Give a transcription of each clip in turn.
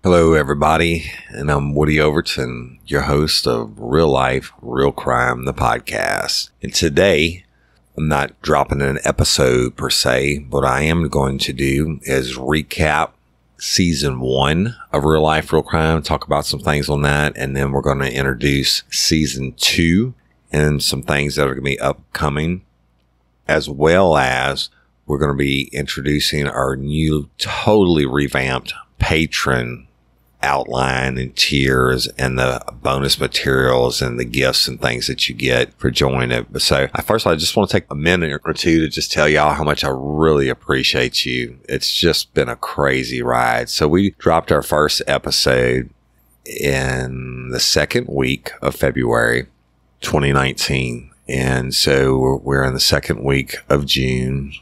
Hello, everybody, and I'm Woody Overton, your host of Real Life, Real Crime, the podcast. And today, I'm not dropping an episode per se. What I am going to do is recap season 1 of Real Life, Real Crime, talk about some things on that, and then we're going to introduce season 2 and some things that are going to be upcoming, as well as we're going to be introducing our new, totally revamped patron outline and tiers and the bonus materials and the gifts and things that you get for joining it. So first I just want to take a minute or two to just tell y'all how much I really appreciate you. It's just been a crazy ride. So we dropped our first episode in the second week of February 2019. And so we're in the second week of June,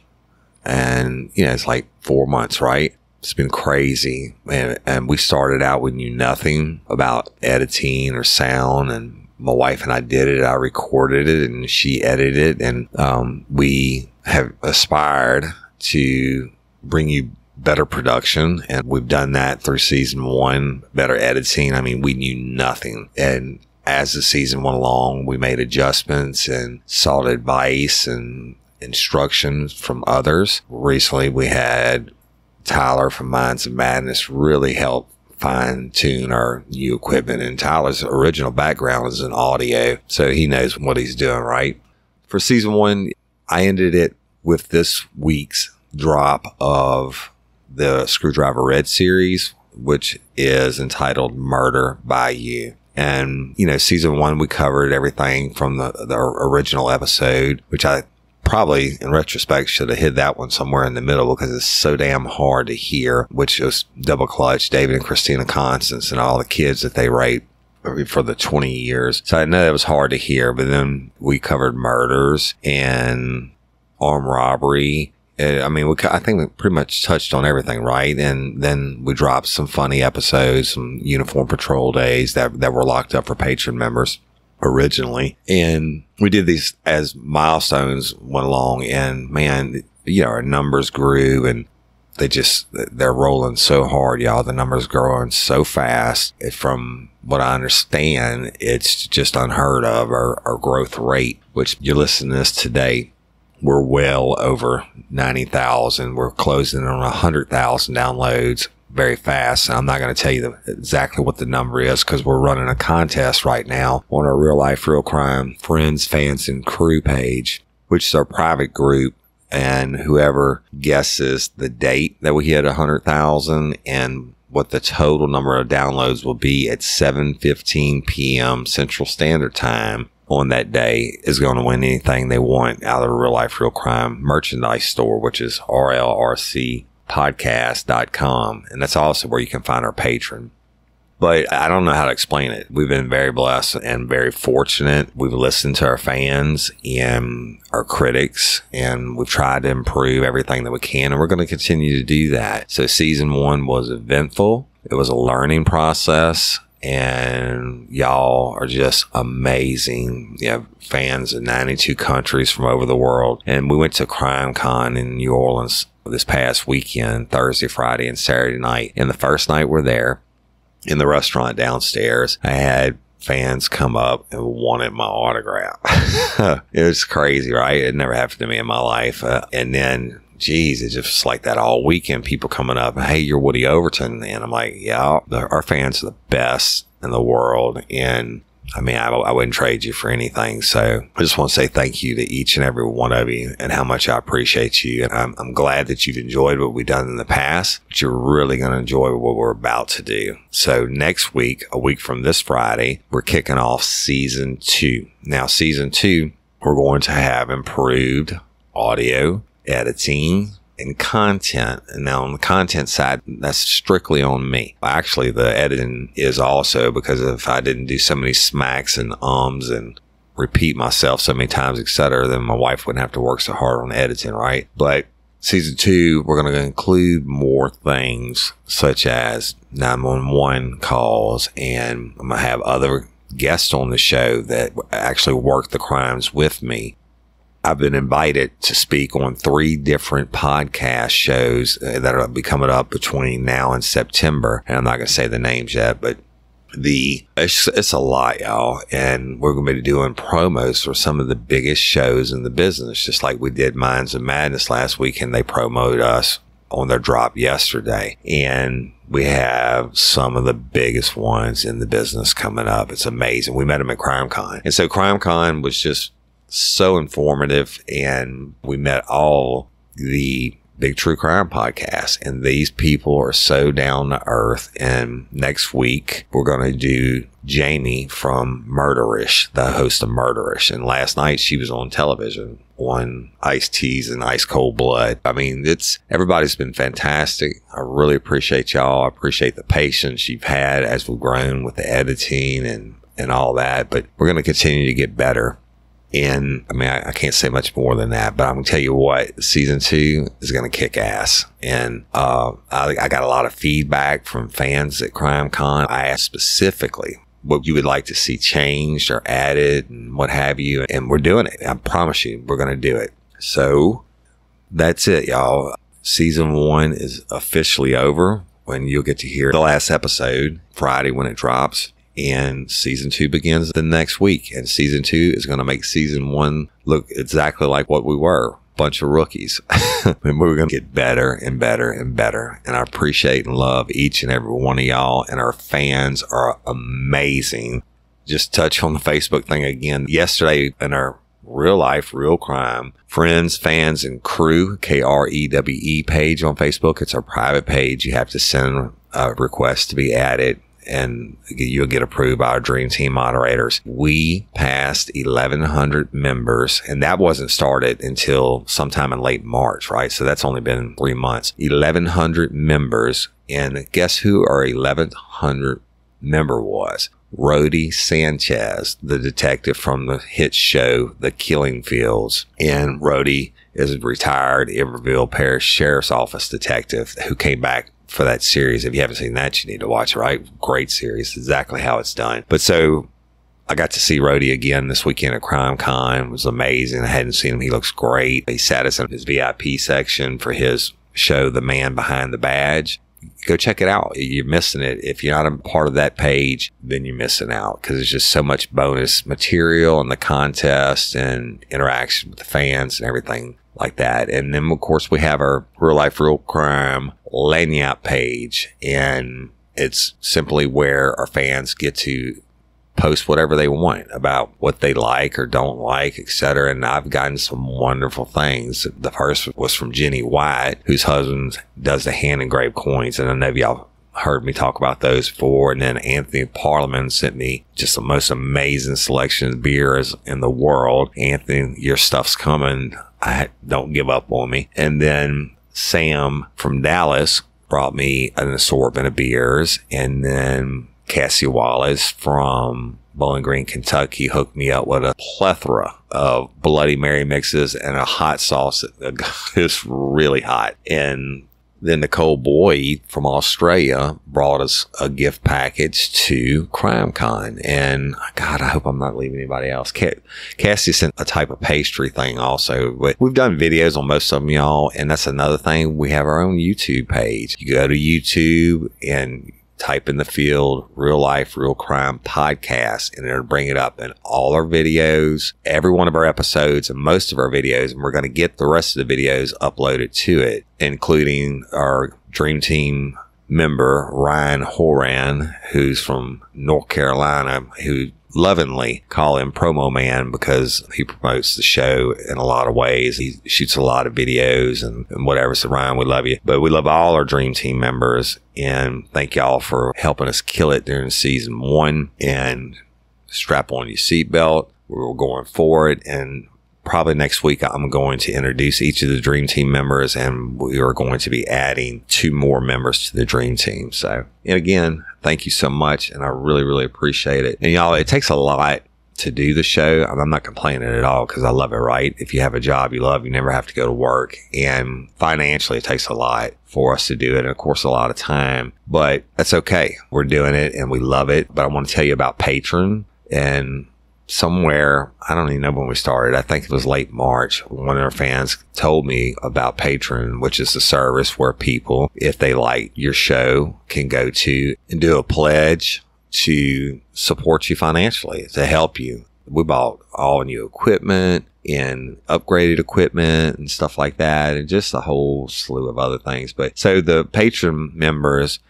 and it's like 4 months, right? It's been crazy. And we started out, we knew nothing about editing or sound. And my wife and I did it. I recorded it and she edited it. And we have aspired to bring you better production. And we've done that through season 1, better editing. I mean, we knew nothing. And as the season went along, we made adjustments and sought advice and instructions from others. Recently, we had Tyler from Minds of Madness really helped fine-tune our new equipment, and Tyler's original background is in audio, so he knows what he's doing, right? For season 1, I ended it with this week's drop of the Screwdriver Red series, which is entitled Murder by You. And, season 1, we covered everything from the original episode, which I probably in retrospect should have hid that one somewhere in the middle because it's so damn hard to hear, which was Double Clutch, David and Christina Constance, and all the kids that they raped for the 20 years. So I know it was hard to hear, but then we covered murders and armed robbery. I mean, I think we pretty much touched on everything, right? And then we dropped some funny episodes, some uniform patrol days that were locked up for patron members originally. And we did these as milestones went along, and man, our numbers grew, and they're rolling so hard, y'all. The numbers growing so fast. From what I understand, it's just unheard of, our growth rate, which you're listening to this today. We're well over 90,000. We're closing on 100,000 downloads very fast. And I'm not going to tell you exactly what the number is because we're running a contest right now on our Real Life, Real Crime Friends, Fans, and Crew page, which is our private group. And whoever guesses the date that we hit 100,000 and what the total number of downloads will be at 7:15 p.m. Central Standard Time on that day is going to win anything they want out of the Real Life, Real Crime merchandise store, which is rlrcpodcast.com. And that's also where you can find our patron. But I don't know how to explain it. We've been very blessed and very fortunate. We've listened to our fans and our critics, and we've tried to improve everything that we can, and we're going to continue to do that. So season 1 was eventful. It was a learning process. And y'all are just amazing. You have fans in 92 countries from over the world. And we went to Crime Con in New Orleans this past weekend, Thursday, Friday, and Saturday night. And the first night we're there in the restaurant downstairs, I had fans come up and wanted my autograph. It was crazy, right? It never happened to me in my life. And then geez, it's just like that all weekend, people coming up, hey, you're Woody Overton. And I'm like, yeah, our fans are the best in the world. And I mean, I wouldn't trade you for anything. So I just want to say thank you to each and every one of you and how much I appreciate you. And I'm glad that you've enjoyed what we've done in the past, but you're really going to enjoy what we're about to do. So next week, a week from this Friday, we're kicking off season 2. Now, season 2, we're going to have improved audio, editing, and content. And now on the content side, that's strictly on me. Actually, the editing is also, because if I didn't do so many smacks and ums and repeat myself so many times, etc., then my wife wouldn't have to work so hard on editing, right? But season 2, we're going to include more things such as 911 calls, and I'm going to have other guests on the show that actually work the crimes with me. I've been invited to speak on 3 different podcast shows that will be coming up between now and September. And I'm not going to say the names yet, but it's a lot, y'all. And we're going to be doing promos for some of the biggest shows in the business, just like we did Minds of Madness last week, and they promoted us on their drop yesterday. And we have some of the biggest ones in the business coming up. It's amazing. We met them at CrimeCon. And so CrimeCon was just so informative, and we met all the big true crime podcasts, and these people are so down to earth. And next week we're going to do Jamie from Murderish, the host of Murderish. And last night she was on television on Ice-T's and Ice Cold Blood. I mean, everybody's been fantastic. I really appreciate y'all. I appreciate the patience you've had as we've grown with the editing and all that, but we're going to continue to get better. And I mean, I can't say much more than that, but I'm going to tell you what, season 2 is going to kick ass. And I got a lot of feedback from fans at CrimeCon. I asked specifically what you would like to see changed or added and what have you. And we're doing it. I promise you, we're going to do it. So that's it, y'all. Season 1 is officially over, when you'll get to hear the last episode Friday when it drops. And season 2 begins the next week. And season 2 is going to make season 1 look exactly like what we were. Bunch of rookies. And we're going to get better and better and better. And I appreciate and love each and every one of y'all. And our fans are amazing. Just touch on the Facebook thing again. Yesterday in our Real Life, Real Crime Friends, Fans, and Crew, KREWE page on Facebook. It's our private page. You have to send a request to be added, and you'll get approved by our Dream Team moderators. We passed 1,100 members, and that wasn't started until sometime in late March, right? So that's only been 3 months. 1,100 members, and guess who our 1,100 member was? Rody Sanchez, the detective from the hit show The Killing Fields. And Rody is a retired Iberville Parish Sheriff's Office detective who came back for that series. If you haven't seen that, you need to watch it, right? Great series. Exactly how it's done. But so I got to see Rody again this weekend at CrimeCon. It was amazing. I hadn't seen him. He looks great. He sat us in his VIP section for his show, The Man Behind the Badge. Go check it out. You're missing it. If you're not a part of that page, then you're missing out, because there's just so much bonus material and the contest and interaction with the fans and everything like that. And then, of course, we have our Real Life, Real Crime Lagniappe page, and it's simply where our fans get to post whatever they want about what they like or don't like, etc. And I've gotten some wonderful things. The first was from Jenny White, whose husband does the hand engraved coins, and I know y'all heard me talk about those before. And then Anthony Parliament sent me just the most amazing selection of beers in the world. Anthony, your stuff's coming. Don't give up on me. And then Sam from Dallas brought me an assortment of beers, and then Cassie Wallace from Bowling Green, Kentucky hooked me up with a plethora of Bloody Mary mixes and a hot sauce that is really hot. And then Nicole Boyd from Australia brought us a gift package to CrimeCon. And God, I hope I'm not leaving anybody else. Cassie sent a type of pastry thing also. But we've done videos on most of them, y'all. And that's another thing. We have our own YouTube page. You go to YouTube and type in the field Real Life, Real Crime Podcast, and it'll bring it up. And all our videos, every one of our episodes, and most of our videos, and we're going to get the rest of the videos uploaded to it, including our Dream Team member, Ryan Horan, who's from North Carolina, who lovingly call him Promo Man because he promotes the show in a lot of ways. He shoots a lot of videos and whatever. So Ryan, we love you. But we love all our Dream Team members, and thank y'all for helping us kill it during season 1. And strap on your seatbelt. We're going forward, and probably next week I'm going to introduce each of the Dream Team members, and we are going to be adding 2 more members to the Dream Team. So, and again, thank you so much, and I really, really appreciate it. And y'all, it takes a lot to do the show. I'm not complaining at all, because I love it, right? If you have a job you love, you never have to go to work. And financially, it takes a lot for us to do it, and of course, a lot of time. But that's okay. We're doing it, and we love it. But I want to tell you about Patreon. And somewhere, I don't even know when we started. I think it was late March. One of our fans told me about Patreon, which is a service where people, if they like your show, can go to and do a pledge to support you financially, to help you. We bought all new equipment and upgraded equipment and stuff like that, and just a whole slew of other things. But so the Patreon members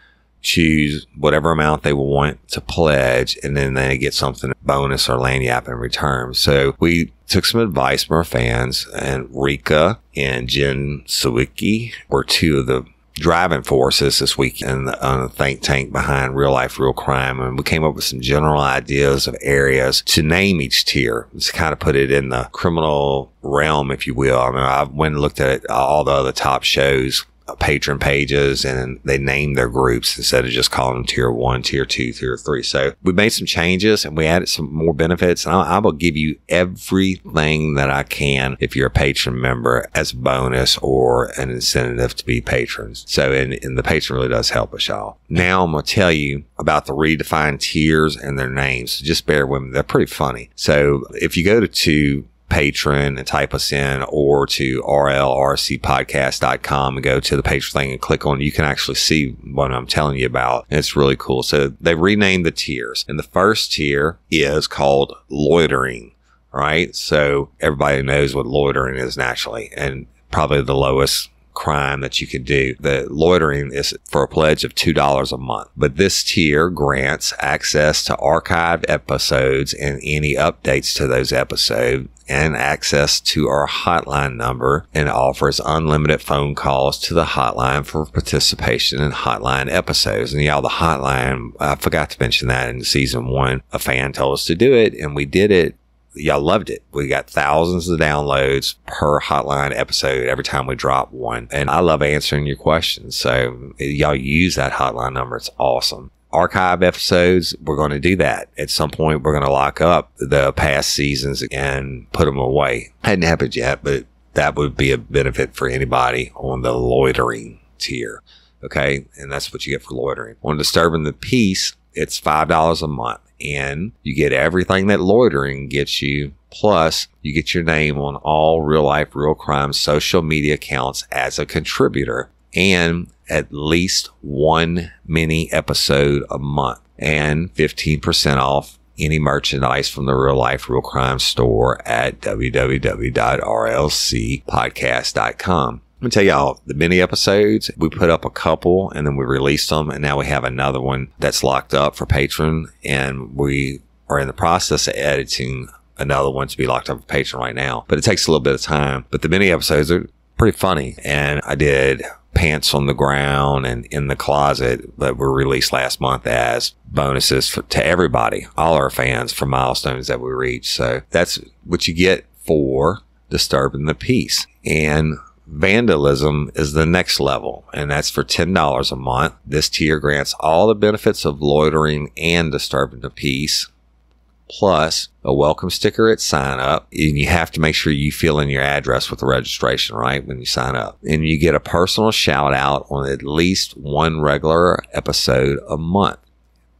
choose whatever amount they want to pledge, and then they get something bonus or lanyap in return. So we took some advice from our fans, and Rika and Jen Sawicki were two of the driving forces this weekend on a think tank behind Real Life, Real Crime. And we came up with some general ideas of areas to name each tier. Just kind of put it in the criminal realm, if you will. I mean, I went and looked at all the other top shows, patron pages, and they named their groups instead of just calling them tier 1, tier 2, tier 3. So we made some changes and we added some more benefits, and I will give you everything that I can if you're a patron member as a bonus or an incentive to be patrons. So and the patron really does help us, y'all. Now I'm going to tell you about the redefined tiers and their names. So just bear with me. They're pretty funny. So if you go to Patron and type us in, or to rlrcpodcast.com and go to the Patron thing and click on it, you can actually see what I'm telling you about. And it's really cool. So they renamed the tiers, and the first tier is called loitering, right? So everybody knows what loitering is naturally, and probably the lowest crime that you can do. The loitering is for a pledge of $2 a month. But this tier grants access to archived episodes and any updates to those episodes, and access to our hotline number, and offers unlimited phone calls to the hotline for participation in hotline episodes. And y'all, the hotline, I forgot to mention that in season 1. A fan told us to do it, and we did it. Y'all loved it. We got thousands of downloads per hotline episode every time we drop one. And I love answering your questions. So y'all use that hotline number. It's awesome. Archive episodes, we're going to do that. At some point, we're going to lock up the past seasons and put them away. Hadn't happened yet, but that would be a benefit for anybody on the loitering tier. Okay. And that's what you get for loitering. On Disturbing the Peace, it's $5 a month. And you get everything that loitering gets you, plus you get your name on all Real Life, Real Crime social media accounts as a contributor, and at least one mini episode a month, and 15% off any merchandise from the Real Life, Real Crime store at www.rlcpodcast.com. Let me tell y'all, the mini episodes, we put up a couple and then we released them, and now we have another one that's locked up for Patreon, and we are in the process of editing another one to be locked up for Patreon right now. But it takes a little bit of time. But the mini episodes are pretty funny, and I did Pants on the Ground and In the Closet that were released last month as bonuses to everybody, all our fans, for milestones that we reached. So that's what you get for Disturbing the Peace. And Vandalism is the next level, and that's for $10 a month. This tier grants all the benefits of loitering and Disturbing the Peace, plus a welcome sticker at sign up. And you have to make sure you fill in your address with the registration, right, when you sign up. And you get a personal shout out on at least one regular episode a month.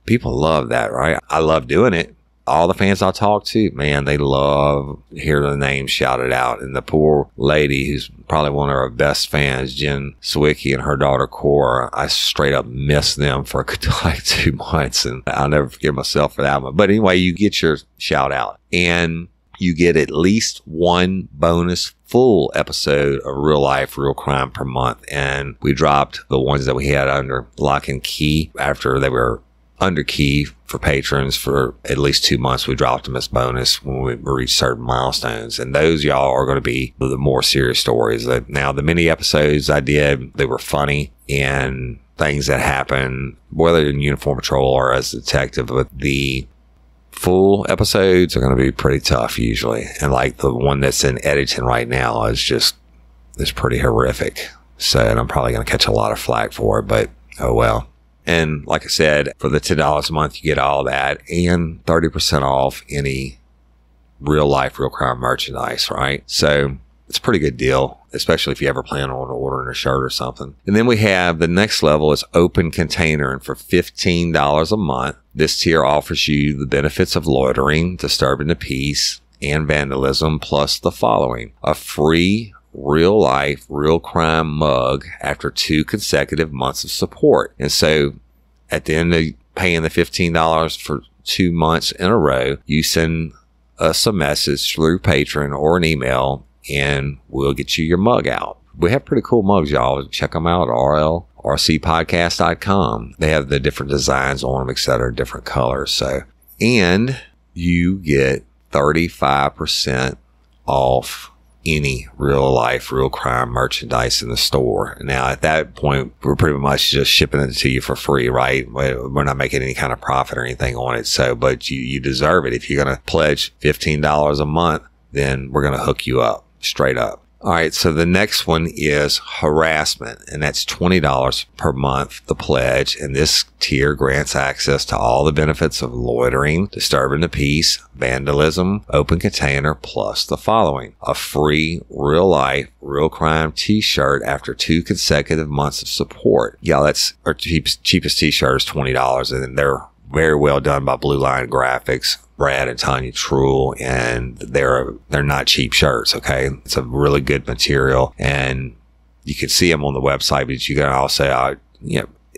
People love that, right? I love doing it. All the fans I talk to, man, they love hearing the name shouted out. And the poor lady who's probably one of our best fans, Jen Sawicki, and her daughter Cora, I straight up miss them for like 2 months, and I'll never forgive myself for that one. But anyway, you get your shout out, and you get at least one bonus full episode of Real Life, Real Crime per month. And we dropped the ones that we had under lock and key after they were under key for patrons for at least 2 months. We dropped them as bonus when we reached certain milestones, and those, y'all, are going to be the more serious stories. Now, the mini episodes I did, they were funny and things that happen, whether in Uniform Patrol or as a detective, but the full episodes are going to be pretty tough usually. And like the one that's in editing right now is pretty horrific. So, and I'm probably going to catch a lot of flack for it, but oh well. And like I said, for the $10 a month, you get all that and 30% off any Real Life, Real Crime merchandise, right? So it's a pretty good deal, especially if you ever plan on ordering a shirt or something. And then we have the next level is Open Container. And for $15 a month, this tier offers you the benefits of loitering, disturbing the peace, and vandalism, plus the following: a free real life, real crime mug after 2 consecutive months of support. And so at the end of paying the $15 for 2 months in a row, you send us a message through Patreon or an email, and we'll get you your mug out. We have pretty cool mugs, y'all. Check them out at rlrcpodcast.com. They have the different designs on them, etc., different colors. So, and you get 35% off any real life, real crime merchandise in the store. Now, at that point, we're pretty much just shipping it to you for free, right? We're not making any kind of profit or anything on it. So, but you deserve it. If you're going to pledge $15 a month, then we're going to hook you up straight up. All right. So the next one is harassment, and that's $20 per month, the pledge. And this tier grants access to all the benefits of loitering, disturbing the peace, vandalism, open container, plus the following: a free real life, real crime t-shirt after 2 consecutive months of support. Yeah, that's our cheapest t-shirt is $20, and they're very well done by Blue Line Graphics, Brad and Tanya Truel, and they're not cheap shirts. Okay, it's a really good material, and you can see them on the website, but you can also,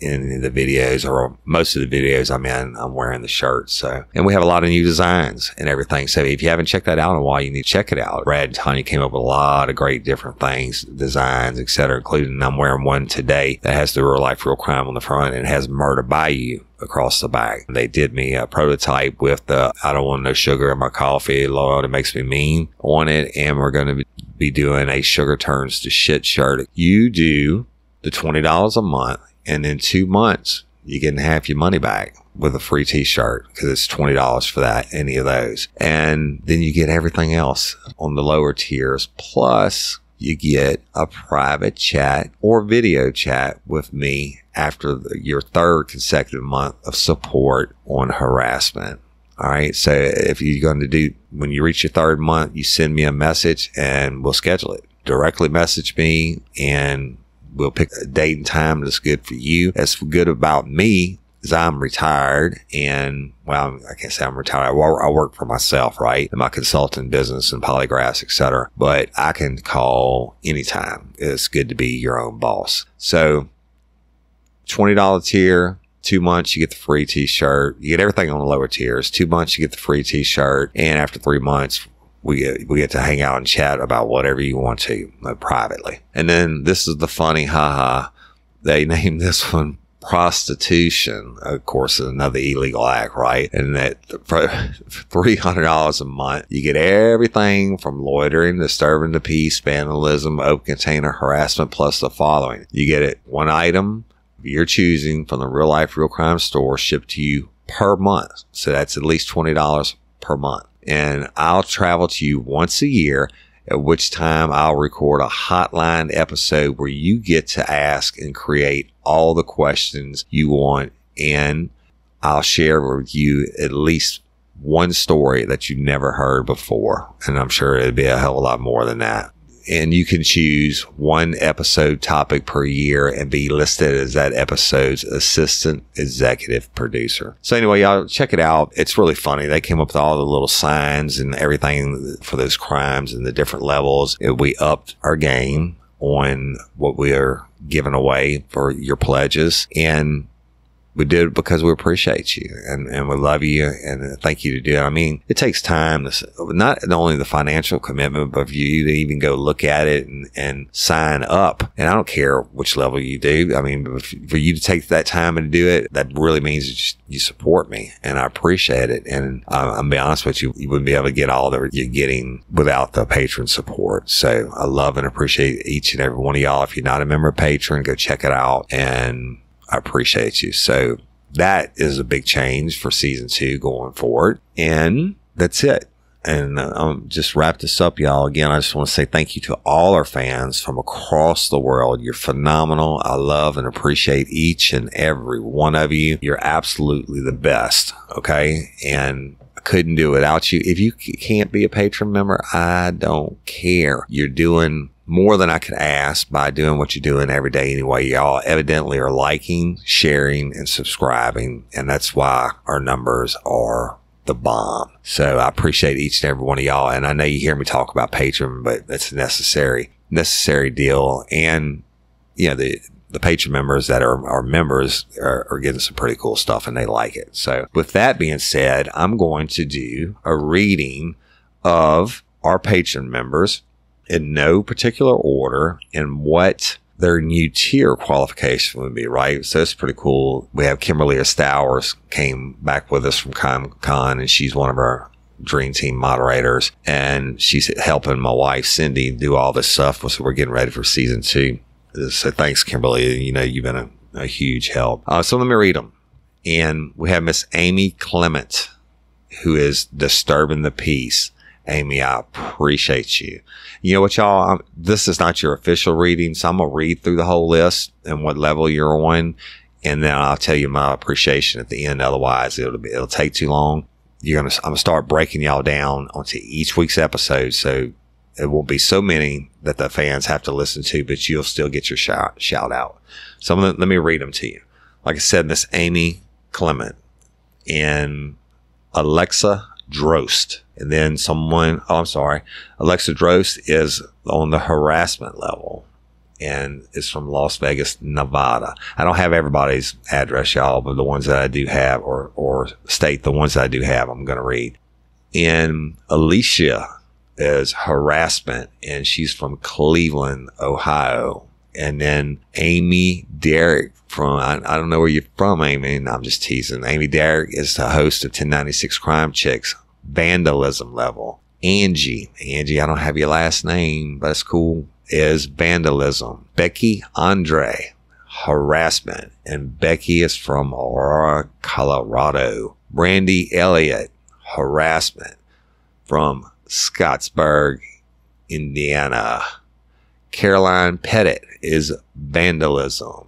in the videos, or most of the videos I'm in, I'm wearing the shirt. So, and we have a lot of new designs and everything. So if you haven't checked that out in a while, you need to check it out. Brad and Tanya came up with a lot of great different things, designs, etc., including I'm wearing one today that has the real life, real crime on the front, and it has Murder by You across the back. They did me a prototype with the I don't want no sugar in my coffee, Lord, it makes me mean on it. And we're going to be doing a Sugar Turns to Shit shirt. You do the $20 a month, and in 2 months, you're getting half your money back with a free t-shirt, because it's $20 for that, any of those. And then you get everything else on the lower tiers. Plus, you get a private chat or video chat with me after your 3rd consecutive month of support on harassment. All right. So if you're going to do, when you reach your 3rd month, you send me a message and we'll schedule it. Directly message me, and we'll pick a date and time that's good for you. That's good about me is I'm retired, and, well, I can't say I'm retired. I work for myself, right? In my consulting business and polygraphs, etc. But I can call anytime. It's good to be your own boss. So $20 tier, 2 months, you get the free t-shirt. You get everything on the lower tiers. 2 months, you get the free t-shirt. And after 3 months, we get to hang out and chat about whatever you want to, privately. And then this is the funny haha. They named this one prostitution. Of course, another illegal act, right? And that for $300 a month, you get everything from loitering, disturbing the peace, vandalism, open container, harassment, plus the following. You get it one item of your choosing from the Real Life, Real Crime store, shipped to you per month. So that's at least $20 per month. And I'll travel to you once a year, at which time I'll record a hotline episode where you get to ask and create all the questions you want. And I'll share with you at least one story that you never heard before. And I'm sure it'd be a hell of a lot more than that. And you can choose one episode topic per year and be listed as that episode's assistant executive producer. So anyway, y'all check it out. It's really funny. They came up with all the little signs and everything for those crimes and the different levels. We upped our game on what we are giving away for your pledges. And we did it because we appreciate you and we love you and thank you to do it. I mean, it takes time to, not only the financial commitment, but for you to even go look at it and sign up. And I don't care which level you do. I mean, for you to take that time and do it, that really means you support me, and I appreciate it. And I'm gonna be honest with you, you wouldn't be able to get all that you're getting without the patron support. So I love and appreciate each and every one of y'all. If you're not a member of Patreon, go check it out, and I appreciate you. So that is a big change for season 2 going forward. And that's it. And just wrap this up, y'all. Again, I just want to say thank you to all our fans from across the world. You're phenomenal. I love and appreciate each and every one of you. You're absolutely the best. Okay. And I couldn't do it without you. If you can't be a patron member, I don't care. You're doing more than I could ask by doing what you're doing every day anyway. Y'all evidently are liking, sharing, and subscribing, and that's why our numbers are the bomb. So I appreciate each and every one of y'all. And I know you hear me talk about Patreon, but that's a necessary deal. And the Patreon members that are members are getting some pretty cool stuff, and they like it. So with that being said, I'm going to do a reading of our Patreon members in no particular order and what their new tier qualification would be, right? So it's pretty cool. We have Kimberly Stowers came back with us from Con, and she's one of our Dream Team moderators, and she's helping my wife Cindy do all this stuff. So we're getting ready for season 2. So thanks, Kimberly. You've been a huge help. So let me read them. And we have Miss Amy Clement, who is disturbing the peace. Amy, I appreciate you. You know what, y'all? This is not your official reading, so I'm going to read through the whole list and what level you're on, and then I'll tell you my appreciation at the end. Otherwise, it'll take too long. I'm going to start breaking y'all down onto each week's episode, so it won't be so many that the fans have to listen to, but you'll still get your shout out. So let me read them to you. Like I said, Miss Amy Clement and Alexa Drost. And then Alexa Drost is on the harassment level and is from Las Vegas, Nevada. I don't have everybody's address, y'all, but the ones that I do have or state the ones that I do have, I'm going to read. And Alicia is harassment, and she's from Cleveland, Ohio. And then Amy Derrick from, I don't know where you're from, Amy. No, I'm just teasing. Amy Derrick is the host of 1096 Crime Chicks, vandalism level. Angie, I don't have your last name, but it's cool, is vandalism. Becky Andre, harassment. And Becky is from Aurora, Colorado. Brandy Elliott, harassment, from Scottsburg, Indiana. Caroline Pettit is vandalism.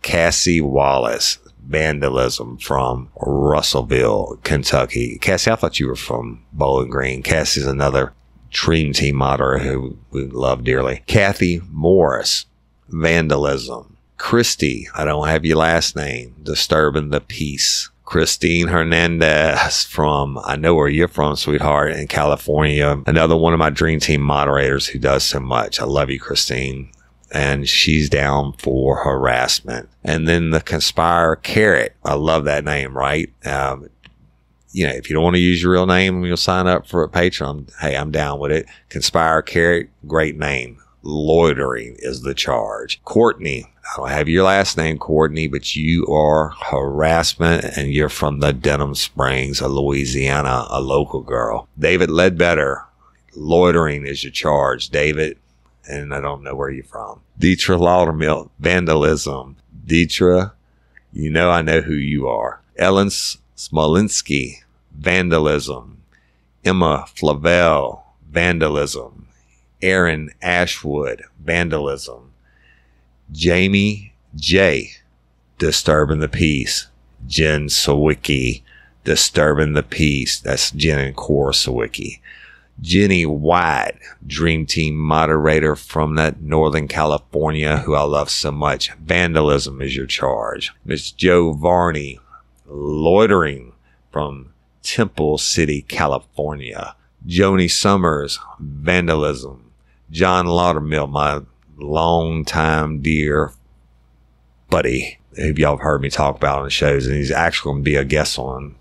Cassie Wallace, vandalism, from Russellville, Kentucky. Cassie, I thought you were from Bowling Green. Cassie's another Dream Team moderator who we love dearly. Kathy Morris, vandalism. Christy, I don't have your last name, disturbing the peace. Christine Hernandez from, I know where you're from, sweetheart, in California. Another one of my Dream Team moderators who does so much. I love you, Christine. And she's down for harassment. And then the Conspire Carrot. I love that name, right? If you don't want to use your real name and you'll sign up for a Patreon, hey, I'm down with it. Conspire Carrot, great name. Loitering is the charge. Courtney, I don't have your last name, Courtney, but you are harassment, and you're from the Denham Springs of Louisiana, a local girl. David Ledbetter, loitering is your charge, David, and I don't know where you're from. Deetra Laudermill, vandalism. Deetra, I know who you are. Ellen Smolinski, vandalism. Emma Flavel, vandalism. Aaron Ashwood, vandalism. Jamie J, disturbing the peace. Jen Sawicki, disturbing the peace. That's Jen and Cora Sawicki. Jenny White, Dream Team moderator from that Northern California, who I love so much. Vandalism is your charge. Miss Jo Varney, loitering, from Temple City, California. Joni Summers, vandalism. John Laudermill, my longtime dear buddy, who y'all have heard me talk about on the shows, and he's actually going to be a guest on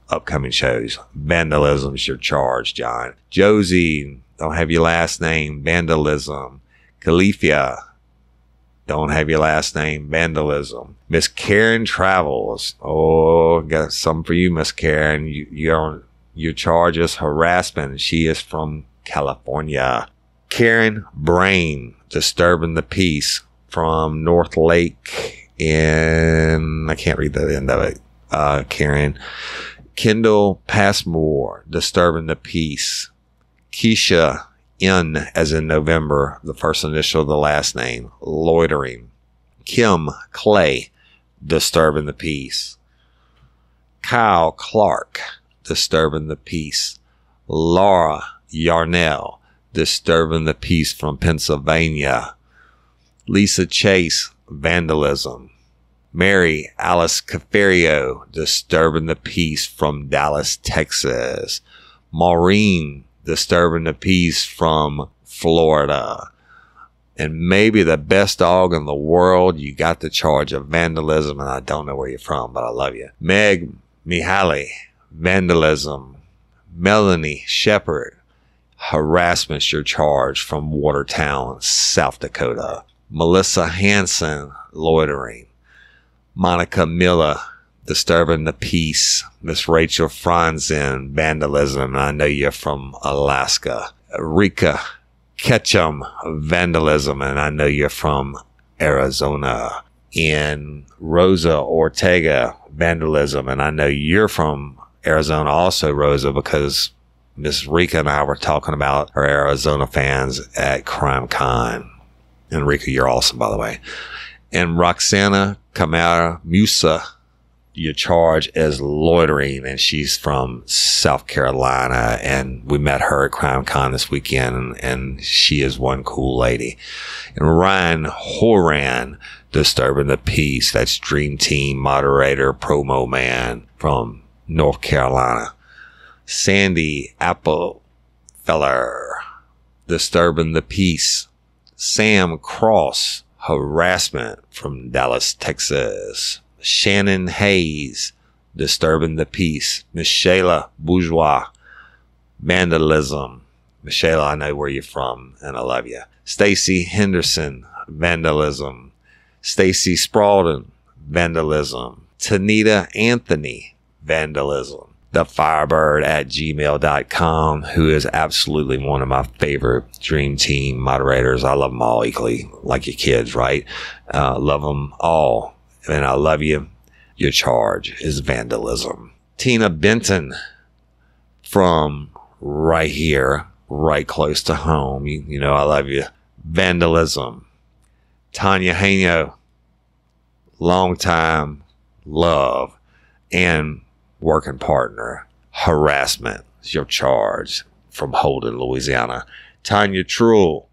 upcoming shows. Vandalism is your charge, John. Josie, don't have your last name, vandalism. Califia, don't have your last name, vandalism. Miss Karen Travels, got something for you, Miss Karen. Your charge is harassment. She is from California. Karen Brain, disturbing the peace, from North Lake in, I can't read the end of it. Karen. Kendall Passmore, disturbing the peace. Keisha N, as in November, the first initial of the last name, loitering. Kim Clay, disturbing the peace. Kyle Clark, disturbing the peace. Laura Yarnell, disturbing the peace from Pennsylvania. Lisa Chase, vandalism. Mary Alice Cafario, disturbing the peace from Dallas, Texas. Maureen, disturbing the peace from Florida. And maybe the best dog in the world, you got the charge of vandalism, and I don't know where you're from, but I love you. Meg Mihaly, vandalism. Melanie Shepard, harassment's your charge from Watertown, South Dakota. Melissa Hanson, loitering. Monica Miller, disturbing the peace. Miss Rachel Franzen, vandalism, and I know you're from Alaska. Rika Ketchum, vandalism, and I know you're from Arizona. And Rosa Ortega, vandalism, and I know you're from Arizona also, Rosa, because Miss Rika and I were talking about our Arizona fans at Crime Con. And Rika, you're awesome, by the way. And Roxana Kamara Musa, your charge as loitering, and she's from South Carolina, and we met her at Crime Con this weekend, and she is one cool lady. And Ryan Horan, disturbing the peace. That's Dream Team moderator, promo man from North Carolina. Sandy Applefeller, disturbing the peace. Sam Cross, harassment from Dallas, Texas. Shannon Hayes, disturbing the peace. Miss Shayla Bourgeois, vandalism. Miss Shayla, I know where you're from, and I love you. Stacy Henderson, vandalism. Stacy Sprawden, vandalism. Tanita Anthony, vandalism. The Firebird at gmail.com, who is absolutely one of my favorite Dream Team moderators. I love them all equally, like your kids, right? Love them all. And I love you. Your charge is vandalism. Tina Benton from right here, right close to home. You know, I love you. Vandalism. Tanya Haino, long time love and working partner. Harassment is your charge from Holden, Louisiana. Tanya Trull,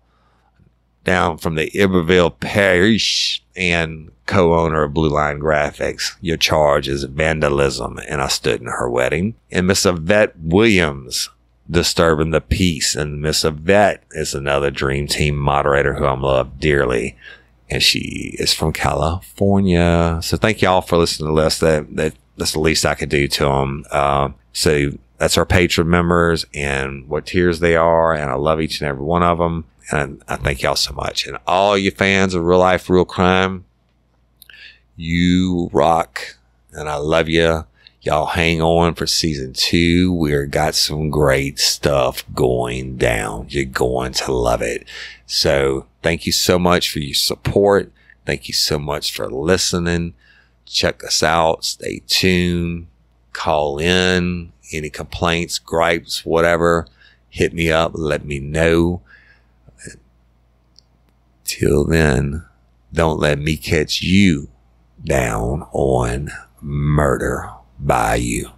down from the Iberville Parish and co-owner of Blue Line Graphics. Your charge is vandalism, and I stood in her wedding. And Miss Yvette Williams, disturbing the peace. And Miss Yvette is another Dream Team moderator who I love dearly, and she is from California. So thank y'all for listening to this. That's the least I could do to them. So that's our patron members and what tiers they are, and I love each and every one of them. And I thank y'all so much. And all you fans of Real Life, Real Crime, you rock, and I love you. Y'all hang on for season 2. We've got some great stuff going down. You're going to love it. So thank you so much for your support. Thank you so much for listening. Check us out. Stay tuned. Call in. Any complaints, gripes, whatever, hit me up. Let me know. Till then, don't let me catch you down on Murder by You.